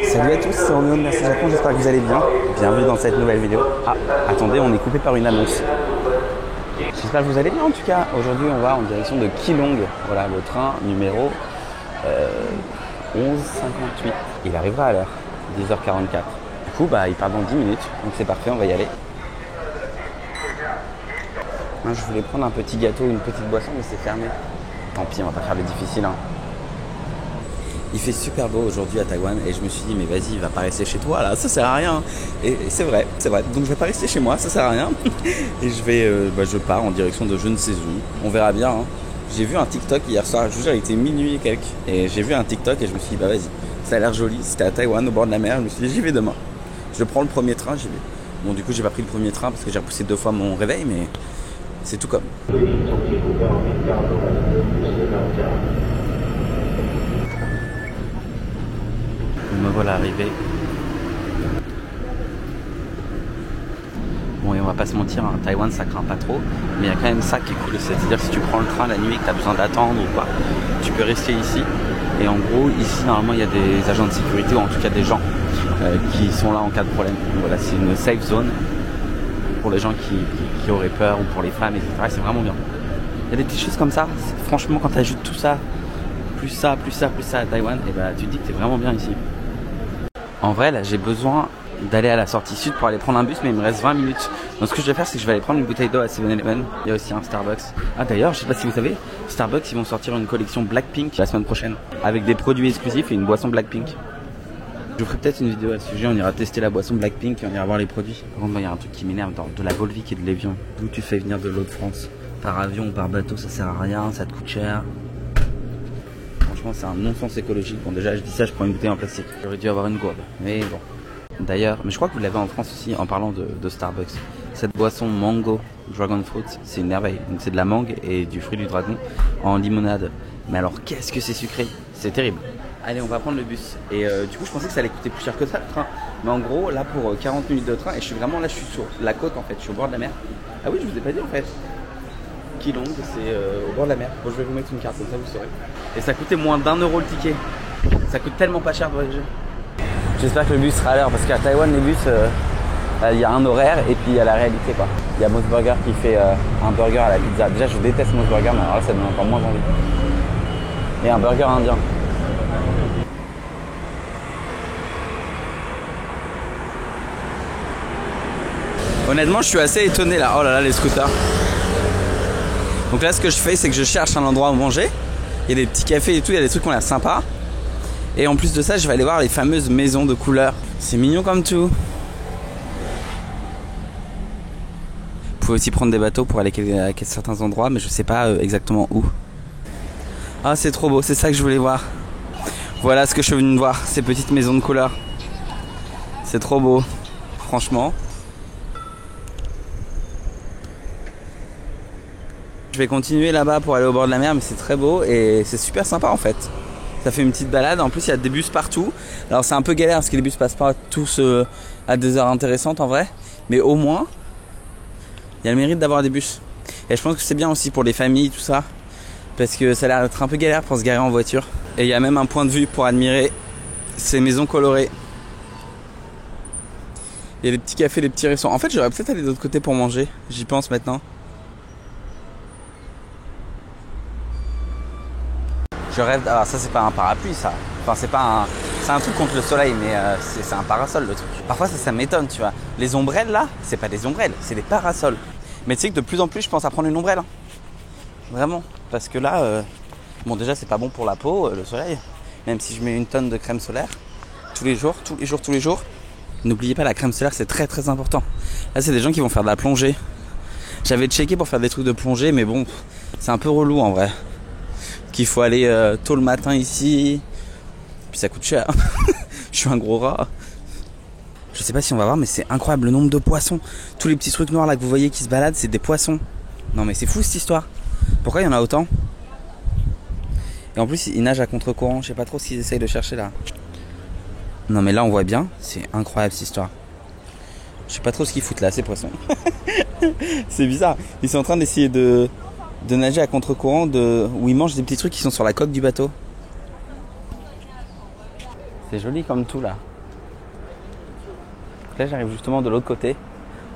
Salut à tous, c'est Roméo de Merci Japon, j'espère que vous allez bien. Bienvenue dans cette nouvelle vidéo. Ah, attendez, on est coupé par une annonce. J'espère que vous allez bien en tout cas. Aujourd'hui, on va en direction de Keelung. Voilà, le train numéro 11h58. Il arrivera à l'heure, 10h44. Du coup, il part dans 10 minutes, donc c'est parfait, on va y aller. Moi, je voulais prendre un petit gâteau, une petite boisson, mais c'est fermé. Tant pis, on va pas faire le difficile. Il fait super beau aujourd'hui à Taïwan et je me suis dit mais vas-y, il va pas rester chez toi là, ça sert à rien. Et c'est vrai, donc je vais pas rester chez moi, ça sert à rien. Et je pars en direction de je ne sais où, on verra bien. J'ai vu un TikTok hier soir, je vous jure il était minuit et quelques. Et j'ai vu un TikTok et je me suis dit vas-y, ça a l'air joli, c'était à Taïwan au bord de la mer, je me suis dit j'y vais demain. Je prends le premier train, j'y vais. Bon du coup j'ai pas pris le premier train parce que j'ai repoussé 2 fois mon réveil mais c'est tout comme. Me voilà arrivé. Bon et on va pas se mentir, Taïwan ça craint pas trop, mais il y a quand même ça qui est cool, c'est-à-dire si tu prends le train la nuit et que tu as besoin d'attendre ou quoi, tu peux rester ici. Et en gros ici normalement il y a des agents de sécurité ou en tout cas des gens qui sont là en cas de problème. Donc, voilà, c'est une safe zone pour les gens qui auraient peur ou pour les femmes, etc. C'est vraiment bien. Il y a des petites choses comme ça, franchement quand tu ajoutes tout ça, plus ça à Taïwan, et tu te dis que t'es vraiment bien ici. En vrai, là, j'ai besoin d'aller à la sortie sud pour aller prendre un bus, mais il me reste 20 minutes. Donc, ce que je vais faire, c'est que je vais aller prendre une bouteille d'eau à 7-Eleven. Il y a aussi un Starbucks. Ah, d'ailleurs, je sais pas si vous savez, Starbucks, ils vont sortir une collection Blackpink la semaine prochaine, avec des produits exclusifs et une boisson Blackpink. Je vous ferai peut-être une vidéo à ce sujet, on ira tester la boisson Blackpink et on ira voir les produits. Par contre, il y a un truc qui m'énerve dans de la Volvic et de l'Evian. D'où tu fais venir de l'eau de France? Par avion ou par bateau, ça sert à rien, ça te coûte cher. C'est un non-sens écologique. Bon déjà je dis ça, je prends une bouteille en plastique. J'aurais dû avoir une gourde, mais bon. D'ailleurs, mais je crois que vous l'avez en France aussi en parlant de Starbucks. Cette boisson Mango Dragon Fruit, c'est une merveille. Donc c'est de la mangue et du fruit du dragon en limonade. Mais alors qu'est-ce que c'est sucré, c'est terrible. Allez, on va prendre le bus. Et du coup je pensais que ça allait coûter plus cher que ça le train. Mais en gros là pour 40 minutes de train, et je suis vraiment là, je suis sur la côte en fait, je suis au bord de la mer. Ah oui, je vous ai pas dit en fait. Keelung, c'est au bord de la mer. Bon, je vais vous mettre une carte, comme ça vous saurez. Et ça coûtait moins d'1 euro le ticket. Ça coûte tellement pas cher de voyager. J'espère que le bus sera à l'heure parce qu'à Taïwan, les bus, il y a un horaire et puis il y a la réalité quoi. Il y a Mos Burger qui fait un burger à la pizza. Déjà, je déteste Mos Burger, mais alors là, ça me donne encore moins envie. Et un burger indien. Honnêtement, je suis assez étonné là. Oh là là, les scooters. Donc là, ce que je fais, c'est que je cherche un endroit où manger. Il y a des petits cafés et tout, il y a des trucs qui ont l'air sympas. Et en plus de ça, je vais aller voir les fameuses maisons de couleurs. C'est mignon comme tout. Vous pouvez aussi prendre des bateaux pour aller à certains endroits, mais je sais pas exactement où. Ah, c'est trop beau, c'est ça que je voulais voir. Voilà ce que je suis venu voir, ces petites maisons de couleurs. C'est trop beau, franchement. Je vais continuer là-bas pour aller au bord de la mer, mais c'est très beau et c'est super sympa en fait. Ça fait une petite balade, en plus il y a des bus partout. Alors c'est un peu galère parce que les bus passent pas tous à des heures intéressantes en vrai. Mais au moins, il y a le mérite d'avoir des bus. Et je pense que c'est bien aussi pour les familles, tout ça. Parce que ça a l'air d'être un peu galère pour se garer en voiture. Et il y a même un point de vue pour admirer ces maisons colorées. Il y a des petits cafés, des petits restaurants. En fait j'aurais peut-être aller de l'autre côté pour manger, j'y pense maintenant. Je rêve. Alors ça c'est pas un parapluie ça. Enfin c'est pas un. C'est un truc contre le soleil mais c'est un parasol le truc. Parfois ça m'étonne tu vois. Les ombrelles là, c'est pas des ombrelles, c'est des parasols. Mais tu sais que de plus en plus je pense à prendre une ombrelle. Vraiment. Parce que là, bon déjà c'est pas bon pour la peau, le soleil. Même si je mets une tonne de crème solaire. Tous les jours. N'oubliez pas la crème solaire c'est très très important. Là c'est des gens qui vont faire de la plongée. J'avais checké pour faire des trucs de plongée mais bon, c'est un peu relou en vrai. Qu'il faut aller tôt le matin ici. Puis ça coûte cher. Je suis un gros rat. Je sais pas si on va voir, mais c'est incroyable le nombre de poissons. Tous les petits trucs noirs là que vous voyez qui se baladent, c'est des poissons. Non mais c'est fou cette histoire. Pourquoi il y en a autant? Et en plus ils nagent à contre-courant. Je sais pas trop ce qu'ils essayent de chercher là. Non mais là on voit bien, c'est incroyable cette histoire. Je sais pas trop ce qu'ils foutent là ces poissons. C'est bizarre. Ils sont en train d'essayer de nager à contre-courant où ils mangent des petits trucs qui sont sur la coque du bateau. C'est joli comme tout là. Là j'arrive justement de l'autre côté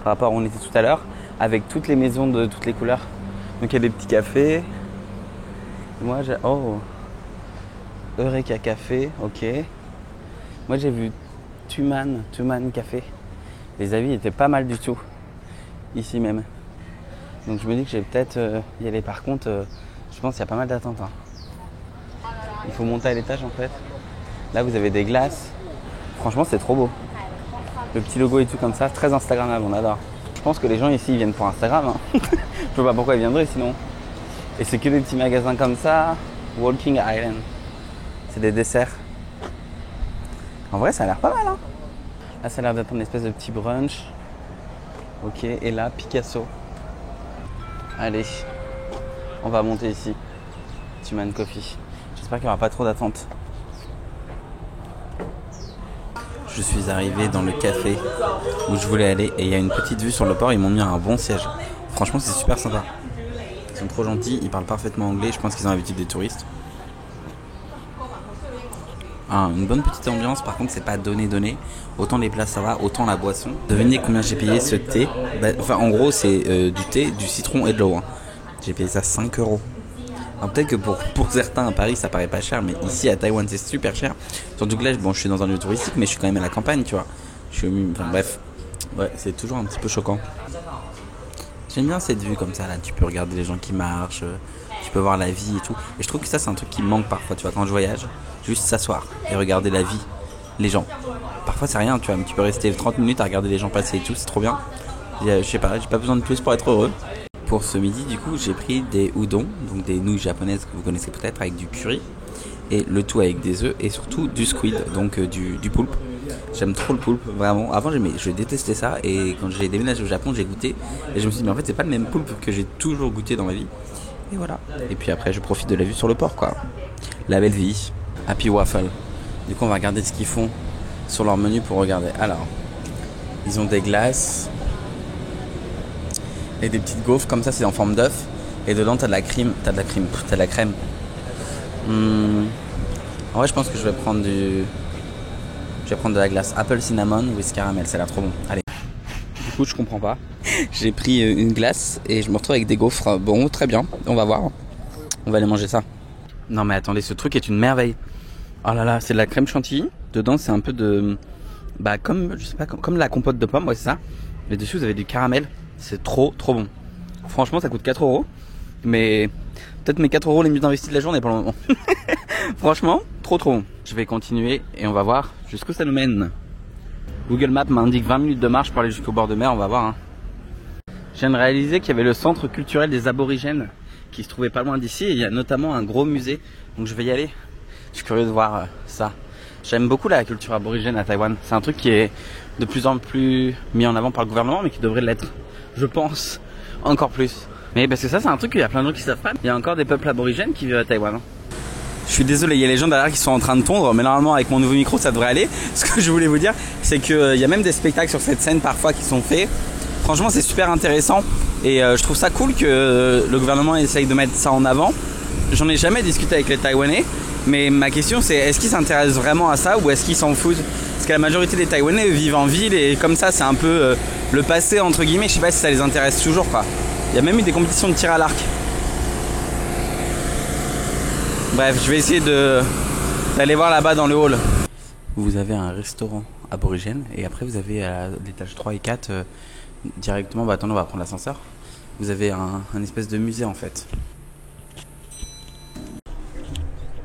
par rapport à où on était tout à l'heure, avec toutes les maisons de toutes les couleurs. Donc il y a des petits cafés. Moi j'ai... Oh, Eureka Café, ok. Moi j'ai vu Tuman Café. Les avis étaient pas mal du tout, ici même. Donc je me dis que je vais peut-être y aller. Par contre, je pense qu'il y a pas mal d'attentes. Hein. Il faut monter à l'étage en fait. Là vous avez des glaces. Franchement c'est trop beau. Le petit logo et tout comme ça, très Instagrammable, on adore. Je pense que les gens ici ils viennent pour Instagram. Hein. Je vois pas pourquoi ils viendraient sinon. Et c'est que des petits magasins comme ça. Walking Island. C'est des desserts. En vrai ça a l'air pas mal hein. Là ça a l'air d'être une espèce de petit brunch. Ok, et là Picasso. Allez, on va monter ici. Tuman Coffee. J'espère qu'il n'y aura pas trop d'attente. Je suis arrivé dans le café où je voulais aller et il y a une petite vue sur le port. Ils m'ont mis un bon siège. Franchement, c'est super sympa. Ils sont trop gentils, ils parlent parfaitement anglais. Je pense qu'ils ont l'habitude des touristes. Une bonne petite ambiance. Par contre, c'est pas donné. Autant les plats ça va, autant la boisson. Devinez combien j'ai payé ce thé. En gros, c'est du thé, du citron et de l'eau. Hein. J'ai payé ça 5 €. Alors peut-être que pour certains à Paris ça paraît pas cher, mais ici à Taïwan c'est super cher. Surtout que là, bon, je suis dans un lieu touristique, mais je suis quand même à la campagne, tu vois. Enfin bref, ouais, c'est toujours un petit peu choquant. J'aime bien cette vue comme ça, là. Tu peux regarder les gens qui marchent, tu peux voir la vie et tout. Et je trouve que ça c'est un truc qui me manque parfois, tu vois, quand je voyage. Juste s'asseoir et regarder la vie, les gens. Parfois c'est rien, tu vois, mais tu peux rester 30 minutes à regarder les gens passer et tout, c'est trop bien. Je sais pas, j'ai pas besoin de plus pour être heureux. Pour ce midi, du coup, j'ai pris des udon, donc des nouilles japonaises que vous connaissez peut-être, avec du curry, et le tout avec des œufs, et surtout du squid, donc du poulpe. J'aime trop le poulpe, vraiment. Avant, je détestais ça, et quand j'ai déménagé au Japon, j'ai goûté, et je me suis dit, mais en fait, c'est pas le même poulpe que j'ai toujours goûté dans ma vie. Et voilà. Et puis après, je profite de la vue sur le port, quoi. La belle vie. Happy Waffle. Du coup, on va regarder ce qu'ils font sur leur menu pour regarder. Alors, ils ont des glaces. Et des petites gaufres comme ça, c'est en forme d'œuf. Et dedans, t'as de la crème. T'as de la crème. En vrai, je pense que je vais prendre de la glace Apple Cinnamon with caramel. Ça a l'air trop bon. Allez. Du coup, je comprends pas. J'ai pris une glace et je me retrouve avec des gaufres. Bon, très bien. On va voir. On va aller manger ça. Non, mais attendez, ce truc est une merveille. Oh là là, c'est de la crème chantilly. Dedans, c'est un peu de... comme, je sais pas, comme la compote de pommes, ouais, c'est ça. Mais dessus, vous avez du caramel. C'est trop bon. Franchement, ça coûte 4 €. Mais peut-être mes 4 € les mieux investis de la journée pour le moment. Franchement, trop bon. Je vais continuer et on va voir jusqu'où ça nous mène. Google Maps m'indique 20 minutes de marche pour aller jusqu'au bord de mer. On va voir. Hein. Je viens de réaliser qu'il y avait le centre culturel des aborigènes qui se trouvait pas loin d'ici. Et il y a notamment un gros musée. Donc je vais y aller. Je suis curieux de voir ça. J'aime beaucoup la culture aborigène à Taïwan. C'est un truc qui est de plus en plus mis en avant par le gouvernement, mais qui devrait l'être. Je pense encore plus. Mais parce que ça c'est un truc qu'il y a plein de gens qui savent pas. Il y a encore des peuples aborigènes qui vivent à Taïwan. Hein. Je suis désolé, il y a les gens derrière qui sont en train de tondre, mais normalement avec mon nouveau micro ça devrait aller. Ce que je voulais vous dire, c'est qu'il y a même des spectacles sur cette scène parfois qui sont faits. Franchement c'est super intéressant et je trouve ça cool que le gouvernement essaye de mettre ça en avant. J'en ai jamais discuté avec les Taïwanais, mais ma question c'est est-ce qu'ils s'intéressent vraiment à ça ou est-ce qu'ils s'en foutent? Parce que la majorité des Taïwanais vivent en ville et comme ça c'est un peu le passé entre guillemets, je sais pas si ça les intéresse toujours quoi. Il y a même eu des compétitions de tir à l'arc. Bref, je vais essayer d'aller voir là-bas dans le hall. Vous avez un restaurant aborigène et après vous avez à l'étage 3 et 4 directement, attendez on va prendre l'ascenseur. Vous avez un espèce de musée en fait.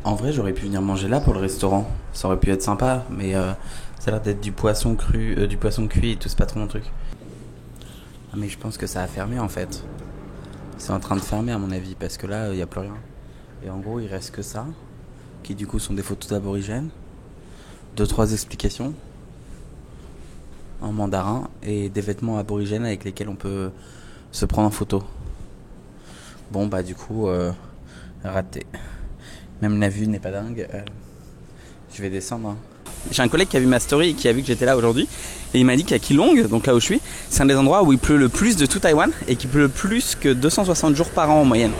En vrai j'aurais pu venir manger là pour le restaurant, ça aurait pu être sympa, mais ça a l'air d'être du poisson cru, du poisson cuit et tout, c'est pas trop mon truc. Ah, mais je pense que ça a fermé en fait. C'est en train de fermer à mon avis parce que là il n'y a plus rien. Et en gros il reste que ça, qui du coup sont des photos d'aborigènes, 2-3 explications en mandarin et des vêtements aborigènes avec lesquels on peut se prendre en photo. Bon du coup raté. Même la vue n'est pas dingue. Je vais descendre. Hein. J'ai un collègue qui a vu ma story et qui a vu que j'étais là aujourd'hui. Et il m'a dit qu'à Keelong, donc là où je suis, c'est un des endroits où il pleut le plus de tout Taïwan et qu'il pleut plus que 260 jours par an en moyenne.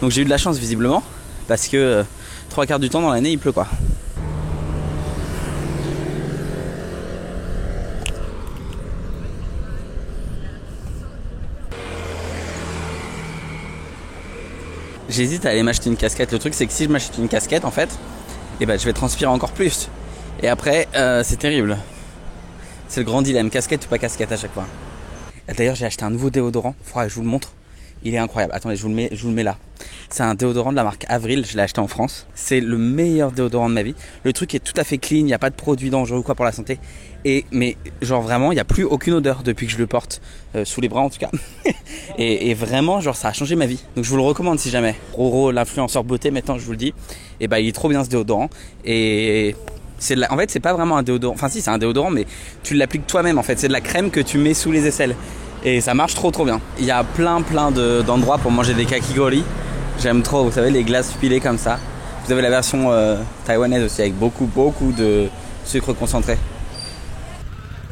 Donc j'ai eu de la chance visiblement parce que 3/4 du temps dans l'année il pleut quoi. J'hésite à aller m'acheter une casquette. Le truc c'est que si je m'achète une casquette en fait, et ben je vais transpirer encore plus. Et après c'est terrible. C'est le grand dilemme, casquette ou pas casquette à chaque fois. D'ailleurs j'ai acheté un nouveau déodorant, faudra que je vous le montre. Il est incroyable, attendez je vous le mets là. C'est un déodorant de la marque Avril, je l'ai acheté en France. C'est le meilleur déodorant de ma vie. Le truc est tout à fait clean, il n'y a pas de produits dangereux ou quoi pour la santé. Mais genre vraiment il n'y a plus aucune odeur depuis que je le porte, sous les bras en tout cas. et vraiment genre ça a changé ma vie. Donc je vous le recommande si jamais. Roro l'influenceur beauté maintenant je vous le dis. Et bah il est trop bien ce déodorant. Et en fait c'est pas vraiment un déodorant, enfin si c'est un déodorant mais tu l'appliques toi-même en fait. C'est de la crème que tu mets sous les aisselles. Et ça marche trop bien. Il y a plein d'endroits pour manger des kakigori. J'aime trop, vous savez les glaces pilées comme ça. Vous avez la version taïwanaise aussi avec beaucoup de sucre concentré.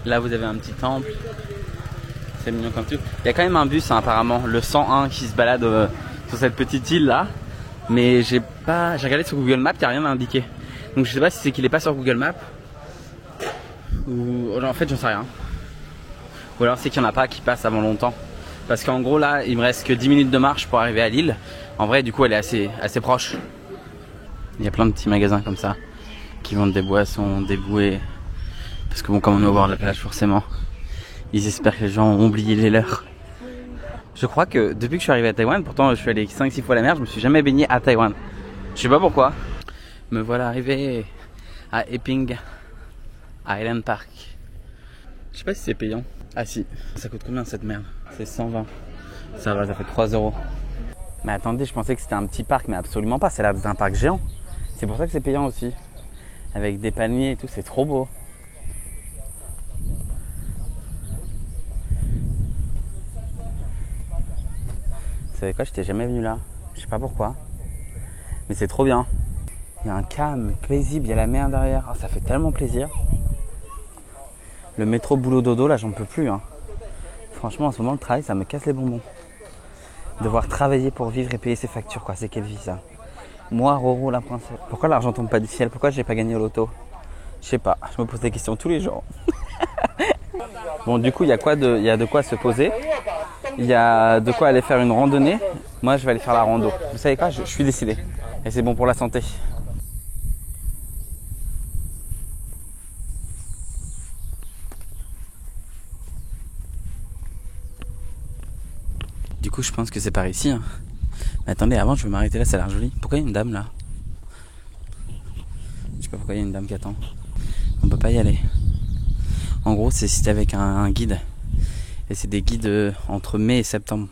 Là vous avez un petit temple. C'est mignon comme tout. Il y a quand même un bus hein, apparemment, le 101 qui se balade sur cette petite île là. Mais j'ai regardé sur Google Maps, il n'y a rien à indiquer. Donc je sais pas si c'est qu'il est pas sur Google Maps. Ou en fait j'en sais rien. Ou alors c'est qu'il n'y en a pas qui passent avant longtemps. Parce qu'en gros là il me reste que 10 minutes de marche pour arriver à l'île. En vrai du coup elle est assez proche. Il y a plein de petits magasins comme ça qui vendent des boissons, des bouées. Parce que bon comme on est au bord de la plage forcément, ils espèrent que les gens ont oublié les leurs. Je crois que depuis que je suis arrivé à Taïwan, pourtant je suis allé 5-6 fois à la mer, je me suis jamais baigné à Taïwan. Je sais pas pourquoi. Me voilà arrivé à Eping Island Park. Je sais pas si c'est payant. Ah si, ça coûte combien cette merde? C'est 120. Ça va, ça fait 3 €. Mais attendez, je pensais que c'était un petit parc, mais absolument pas, c'est l'air d'un parc géant. C'est pour ça que c'est payant aussi. Avec des palmiers et tout, c'est trop beau. Vous savez quoi, j'étais jamais venu là. Je sais pas pourquoi. Mais c'est trop bien. Il y a un calme paisible, il y a la mer derrière. Oh, ça fait tellement plaisir. Le métro boulot dodo, là, j'en peux plus. Hein. Franchement, en ce moment, le travail, ça me casse les bonbons. Devoir travailler pour vivre et payer ses factures, quoi. C'est quelle vie, ça? Moi, Roro, la princesse. Pourquoi l'argent tombe pas du ciel? Pourquoi j'ai pas gagné au loto? Je sais pas. Je me pose des questions tous les jours. Bon, du coup, il y a de quoi se poser. Il y a de quoi aller faire une randonnée. Moi, je vais aller faire la rando. Vous savez quoi? Je suis décidé. Et c'est bon pour la santé. Du coup, je pense que c'est par ici. Hein. Mais attendez, avant, je vais m'arrêter là, ça a l'air joli. Pourquoi il y a une dame là? Je sais pas pourquoi il y a une dame qui attend. On peut pas y aller. En gros, c'est si t'es avec un guide. Et c'est des guides entre mai et septembre.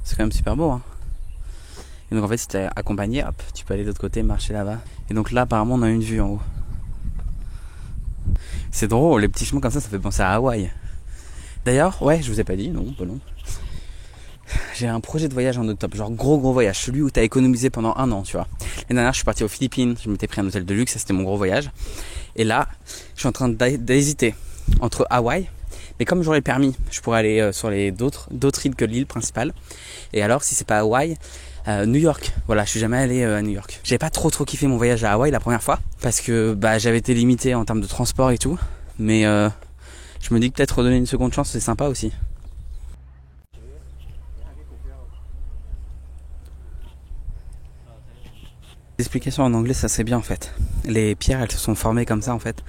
C'est quand même super beau. Hein. Et donc en fait, si t'es accompagné, hop, tu peux aller de l'autre côté, marcher là-bas. Et donc là, apparemment, on a une vue en haut. C'est drôle, les petits chemins comme ça fait penser à Hawaï. D'ailleurs, ouais, je vous ai pas dit, non, pas non. J'ai un projet de voyage en octobre, genre gros voyage, celui où t'as économisé pendant 1 an, tu vois. L'année dernière, je suis parti aux Philippines, je m'étais pris un hôtel de luxe, ça c'était mon gros voyage. Et là, je suis en train d'hésiter entre Hawaï, mais comme j'aurai le permis, je pourrais aller sur d'autres îles que l'île principale. Et alors, si c'est pas Hawaï, New York. Voilà, je suis jamais allé à New York. J'ai pas trop kiffé mon voyage à Hawaï la première fois, parce que j'avais été limité en termes de transport et tout. Mais je me dis que peut-être redonner une seconde chance, c'est sympa aussi. L'explication en anglais, ça c'est bien en fait. Les pierres, elles se sont formées comme ça en fait,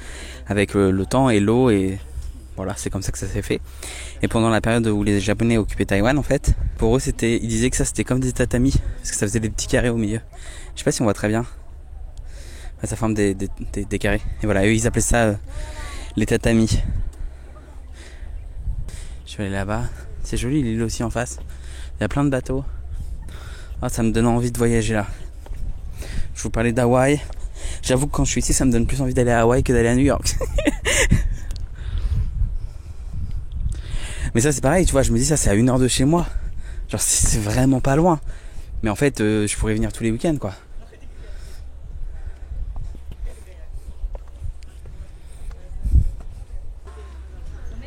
avec le temps et l'eau et voilà, c'est comme ça que ça s'est fait. Et pendant la période où les Japonais occupaient Taïwan en fait, pour eux ils disaient que ça c'était comme des tatamis, parce que ça faisait des petits carrés au milieu. Je sais pas si on voit très bien. Ça forme des carrés. Et voilà, eux ils appelaient ça les tatamis. Je vais aller là-bas. C'est joli l'île aussi en face. Il y a plein de bateaux. Ah, ça me donne envie de voyager là. Je vous parlais d'Hawaï. J'avoue que quand je suis ici, ça me donne plus envie d'aller à Hawaï que d'aller à New York. Mais ça c'est pareil, tu vois, je me dis ça c'est à 1 heure de chez moi. Genre c'est vraiment pas loin. Mais en fait, je pourrais venir tous les week-ends quoi.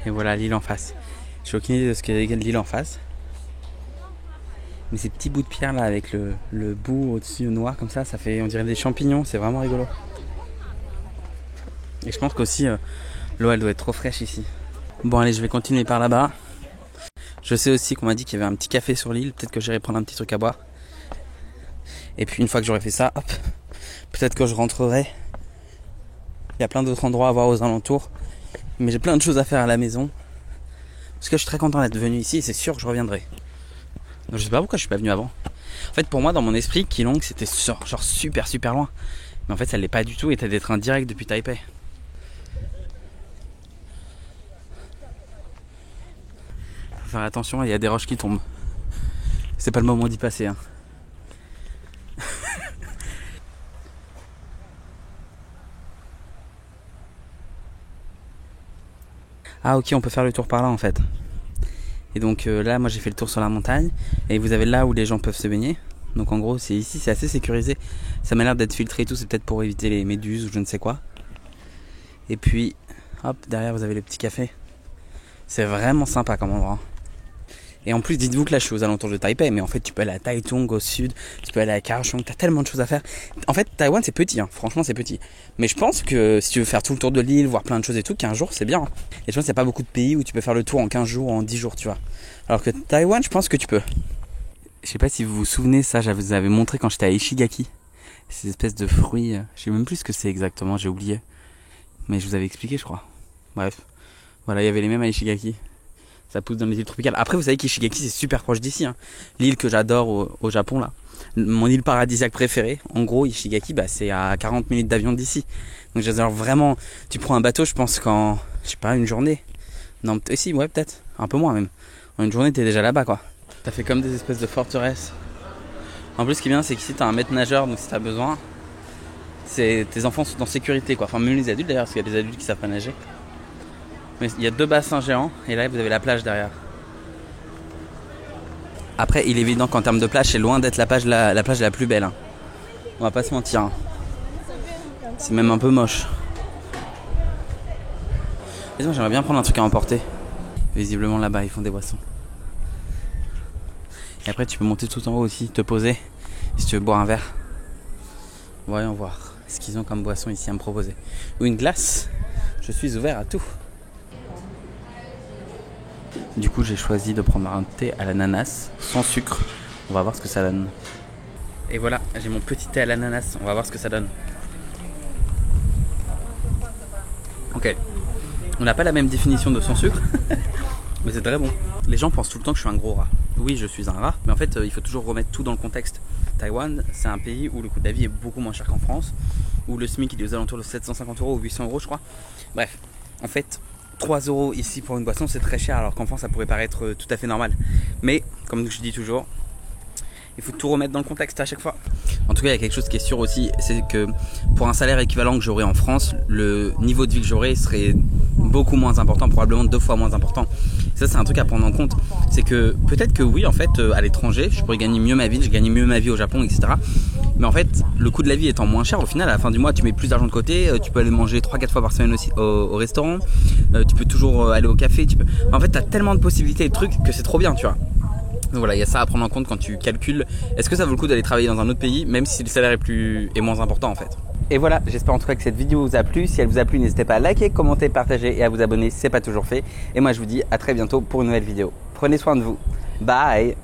Et voilà l'île en face. J'ai aucune idée de ce qu'est l'île en face. Mais ces petits bouts de pierre là avec le bout au-dessus noir comme ça fait on dirait des champignons, c'est vraiment rigolo. Et je pense qu'aussi l'eau elle doit être trop fraîche ici. Bon allez, je vais continuer par là-bas. Je sais aussi qu'on m'a dit qu'il y avait un petit café sur l'île. Peut-être que j'irai prendre un petit truc à boire. Et puis une fois que j'aurai fait ça, hop, peut-être que je rentrerai. Il y a plein d'autres endroits à voir aux alentours. Mais j'ai plein de choses à faire à la maison. Parce que je suis très content d'être venu ici et c'est sûr que je reviendrai. Donc je sais pas pourquoi je suis pas venu avant. En fait pour moi dans mon esprit, Keelung c'était genre super loin. Mais en fait ça l'est pas du tout et t'as des trains directs depuis Taipei. Faut faire attention, il y a des roches qui tombent. C'est pas le moment d'y passer hein. Ah ok, on peut faire le tour par là en fait. Et donc là moi j'ai fait le tour sur la montagne. Et vous avez là où les gens peuvent se baigner. Donc en gros c'est ici, c'est assez sécurisé. Ça m'a l'air d'être filtré et tout, c'est peut-être pour éviter les méduses ou je ne sais quoi. Et puis hop, derrière vous avez le petit café. C'est vraiment sympa comme endroit. Et en plus dites-vous que là je suis aux alentours de Taipei. Mais en fait tu peux aller à Taitung au sud. Tu peux aller à Kaohsiung, t'as tellement de choses à faire. En fait Taïwan c'est petit hein. Franchement c'est petit. Mais je pense que si tu veux faire tout le tour de l'île, voir plein de choses et tout, 15 jours c'est bien hein. Et je pense qu'il n'y a pas beaucoup de pays où tu peux faire le tour en 15 jours ou en 10 jours tu vois. Alors que Taïwan je pense que tu peux. Je sais pas si vous vous souvenez, ça je vous avais montré quand j'étais à Ishigaki. Ces espèces de fruits, je sais même plus ce que c'est exactement, j'ai oublié. Mais je vous avais expliqué je crois. Bref, voilà il y avait les mêmes à Ishigaki. Ça pousse dans les îles tropicales. Après vous savez qu'Ishigaki c'est super proche d'ici hein. L'île que j'adore au Japon là. Mon île paradisiaque préférée. En gros Ishigaki bah, c'est à 40 minutes d'avion d'ici. Donc j'adore vraiment. Tu prends un bateau je pense qu'en, je sais pas, une journée. Non si ouais peut-être, un peu moins même. En une journée t'es déjà là-bas quoi. T'as fait comme des espèces de forteresses. En plus ce qui est bien c'est qu'ici t'as un maître nageur. Donc si t'as besoin, tes enfants sont en sécurité quoi. Enfin même les adultes d'ailleurs parce qu'il y a des adultes qui savent pas nager. Mais il y a 2 bassins géants et là vous avez la plage derrière. Après il est évident qu'en termes de plage c'est loin d'être la plage la plus belle hein. On va pas se mentir hein. C'est même un peu moche. Mais moi j'aimerais bien prendre un truc à emporter. Visiblement là-bas ils font des boissons. Et après tu peux monter tout en haut aussi, te poser si tu veux boire un verre. Voyons voir ce qu'ils ont comme boisson ici à me proposer. Ou une glace. Je suis ouvert à tout. Du coup j'ai choisi de prendre un thé à l'ananas sans sucre. On va voir ce que ça donne. Et voilà, j'ai mon petit thé à l'ananas. On va voir ce que ça donne. Ok. On n'a pas la même définition de sans sucre. Mais c'est très bon. Les gens pensent tout le temps que je suis un gros rat. Oui je suis un rat. Mais en fait il faut toujours remettre tout dans le contexte. Taïwan c'est un pays où le coût de la vie est beaucoup moins cher qu'en France. Où le SMIC il est aux alentours de 750 € ou 800 € je crois. Bref, en fait 3 € ici pour une boisson c'est très cher alors qu'en France ça pourrait paraître tout à fait normal. Mais comme je dis toujours, il faut tout remettre dans le contexte à chaque fois. En tout cas il y a quelque chose qui est sûr aussi, c'est que pour un salaire équivalent que j'aurais en France, le niveau de vie que j'aurais serait beaucoup moins important, probablement 2 fois moins important. Et ça c'est un truc à prendre en compte, c'est que peut-être que oui en fait à l'étranger je pourrais gagner mieux ma vie, je gagne mieux ma vie au Japon etc. Mais en fait le coût de la vie étant moins cher, au final à la fin du mois tu mets plus d'argent de côté, tu peux aller manger 3-4 fois par semaine aussi au restaurant, tu peux toujours aller au café, en fait t'as tellement de possibilités et de trucs que c'est trop bien tu vois. Donc voilà, il y a ça à prendre en compte quand tu calcules est-ce que ça vaut le coup d'aller travailler dans un autre pays même si le salaire est moins important en fait. Et voilà, j'espère en tout cas que cette vidéo vous a plu. Si elle vous a plu, n'hésitez pas à liker, commenter, partager et à vous abonner si ce n'est pas toujours fait. Et moi je vous dis à très bientôt pour une nouvelle vidéo. Prenez soin de vous. Bye.